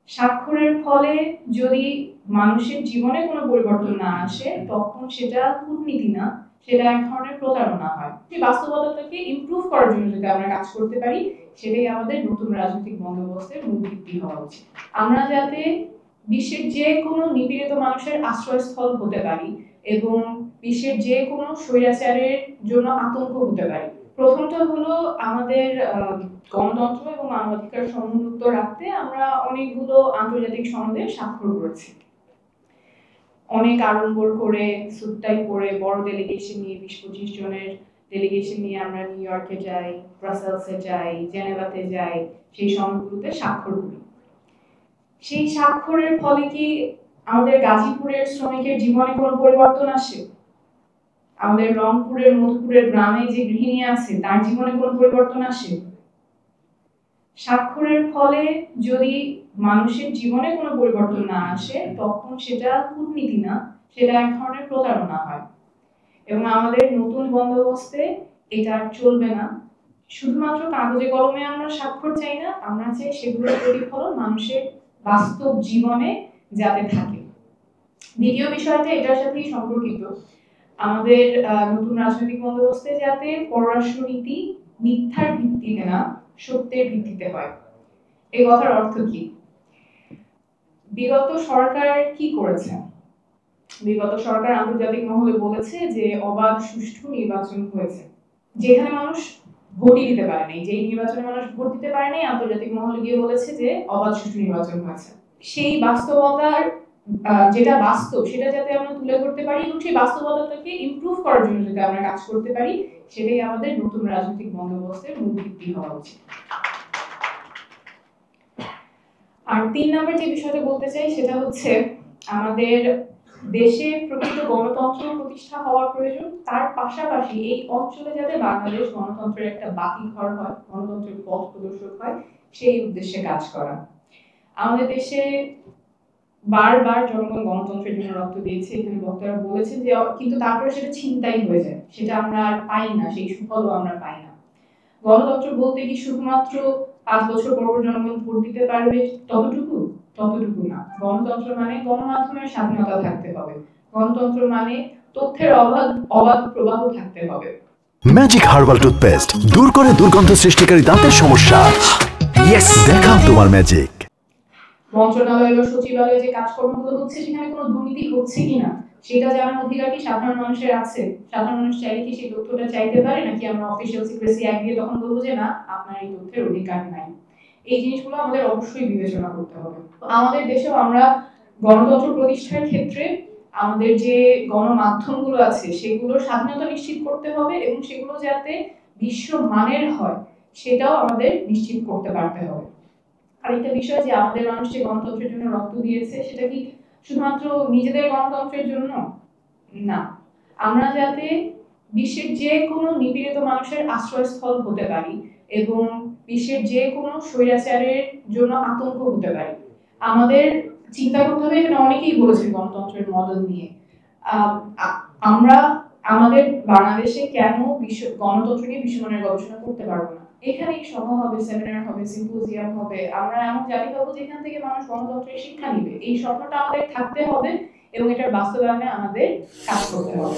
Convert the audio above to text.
স্বাক্ষরের ফলে যদি মানুষের জীবনে কোনো পরিবর্তন না আসে তখন সেটা কূটনীতি না, সেটা এক ধরনের প্রতারণা হয়। সেই বাস্তবতাটাকে ইমপ্রুভ করার জন্য যদি আমরা কাজ করতে পারি সেটাই আমাদের নতুন রাজনৈতিক বন্দোবস্তের মূল ভিত্তি হওয়া উচিত। আমরা যাতে বিশ্বের যে কোনো নিপীড়িত মানুষের আশ্রয়স্থল হতে পারি এবং বিশ্বের যে কোনো স্বৈরাচারের জন্য আতঙ্ক হতে পারি। প্রথমটা হলো আমাদের গণতন্ত্র এবং মানবাধিকার সমুন্নত রাখতে আমরা অনেকগুলো আন্তর্জাতিক সনদে স্বাক্ষর করেছি। অনেক আড়ম্বর করে সুটটাই পরে বড় ডেলিগেশন নিয়ে 20-25 জনের ডেলিগেশন নিয়ে আমরা নিউ ইয়র্কে যাই, ব্রাসেলসে যাই, জেনেভাতে যাই, সেই সনদগুলোতে স্বাক্ষর করি। সেই স্বাক্ষরের ফলে কি আমাদের গাজীপুরের শ্রমিকের জীবনে কোনো পরিবর্তন আসে? আমাদের রংপুরের মধুপুরের গ্রামে যে গৃহিণী আছে তার জীবনে কোনো পরিবর্তন আসে? স্বাক্ষরের ফলে যদি মানুষের জীবনে কোনো পরিবর্তন না আসে তখন সেটা কূটনীতি না, সেটা এক ধরনের প্রতারণা হয়। এবং আমাদের নতুন বন্দোবস্তে এটা চলবে না। শুধুমাত্র কাগজে কলমে আমরা স্বাক্ষর চাই না, আমরা চাই সেগুলোর প্রতিফলন মানুষের বাস্তব জীবনে যাতে থাকে। দ্বিতীয় বিষয়টা এটার সাথেই সম্পর্কিত। আমাদের নতুন রাজনৈতিক বন্দোবস্তে যাতে পররাষ্ট্রনীতি মিথ্যার ভিত্তিতে না সত্যের ভিত্তিতে হয়। এই কথার অর্থ কি? বিগত সরকার কি করেছে? বিগত সরকার আন্তর্জাতিক মহলে বলেছে যে অবাধ সুষ্ঠু নির্বাচন হয়েছে, যেখানে মানুষ ভোটই দিতে পারে নাই, যেই নির্বাচনে মানুষ ভোট দিতে পারে নাই আন্তর্জাতিক মহলে গিয়ে বলেছে যে অবাধ সুষ্ঠু নির্বাচন হয়েছে। সেই বাস্তবতার যেটা বাস্তব সেটা যাতে আমরা তুলে ধরতে পারি এবং সেই বাস্তবতাটাকে ইমপ্রুভ করার জন্য যদি আমরা কাজ করতে পারি সেটাই আমাদের নতুন রাজনৈতিক বন্দোবস্তের মূল ভিত্তি হওয়া উচিত। আর 3 নম্বর যে বিষয়টা বলতে চাই সেটা হচ্ছে আমাদের দেশে প্রকৃত গণতন্ত্র প্রতিষ্ঠা হওয়ার প্রয়োজন, তার পাশাপাশি এই অঞ্চলে যাতে বাংলাদেশ গণতন্ত্রের একটা বাতিঘর হয়, গণতন্ত্রের পথ প্রদর্শক হয়, সেই উদ্দেশ্যে কাজ করা। আমাদের দেশে বারবার জনগণ গণতন্ত্রের জন্য রক্ত দিয়েছে, এখানে বক্তারা বলেছেন যে কিন্তু তারপরে সেটা ছিনতাই হয়ে যায়, সেটা আমরা আর পাই না, সেই সুফলও আমরা পাই না। গণতন্ত্র বলতে কি শুধুমাত্র 5 বছর পর জনগণ ভোট দিতে পারবে ততটুকু না। গণতন্ত্র মানে গণমাধ্যমের স্বাধীনতা থাকতে হবে, গণতন্ত্র মানে তথ্যের অবাধ প্রবাহ থাকতে হবে। ম্যাজিক হার্বাল টুথপেস্ট দূর করে দুর্গন্ধ সৃষ্টিকারী দাঁতের সমস্যা। ইয়েস, দেখাও তোমার ম্যাজিক। মন্ত্রণালয় বা সচিবালয়ে যে কাজকর্মগুলো হচ্ছে সেখানে কোনো দুর্নীতি হচ্ছে কিনা সেটা জানার অধিকার কি সাধারণ মানুষের আছে? সাধারণ মানুষ চাইলে কি সেই তথ্যটা চাইতে পারে, নাকি আমরা অফিসিয়াল সিক্রেসি অ্যাক্ট দিয়ে তখন বলবো যে না, আপনার এই তথ্যের অধিকার নাই? এই জিনিসগুলো আমাদের অবশ্যই বিবেচনা করতে হবে। আমাদের দেশেও আমরা গণতন্ত্র প্রতিষ্ঠার ক্ষেত্রে আমাদের যে গণমাধ্যমগুলো আছে সেগুলোর স্বাধীনতা নিশ্চিত করতে হবে এবং সেগুলো যাতে বিশ্ব মানের হয় সেটাও আমাদের নিশ্চিত করতে পারতে হবে। আরেকটা বিষয় যে আমাদের মানুষ যে গণতন্ত্রের জন্য রক্ত দিয়েছে সেটা কি শুধুমাত্র নিজেদের গণতন্ত্রের জন্য না, আমরা যাতে বিশ্বের যে কোনো নিপীড়িত মানুষের আশ্রয়স্থল হতে পারি এবং বিশ্বের যে কোনো স্বৈরাচারের জন্য আতঙ্ক হতে পারি। আমাদের চিন্তা করতে হবে, এখানে অনেকেই বলেছেন গণতন্ত্রের মডেল নিয়ে, আমরা আমাদের বাংলাদেশে কেন গণতন্ত্র নিয়ে বিশ্বমানের গবেষণা করতে পারবো না? এখানেই সভা হবে, সেমিনার হবে, সিম্পোজিয়াম হবে, আমরা এমন জাতি পাবো যেখান থেকে মানুষ গণতন্ত্রের শিক্ষা নিবে। এই স্বপ্নটা আমাদের থাকতে হবে এবং এটার বাস্তবায়নে আমাদের কাজ করতে হবে।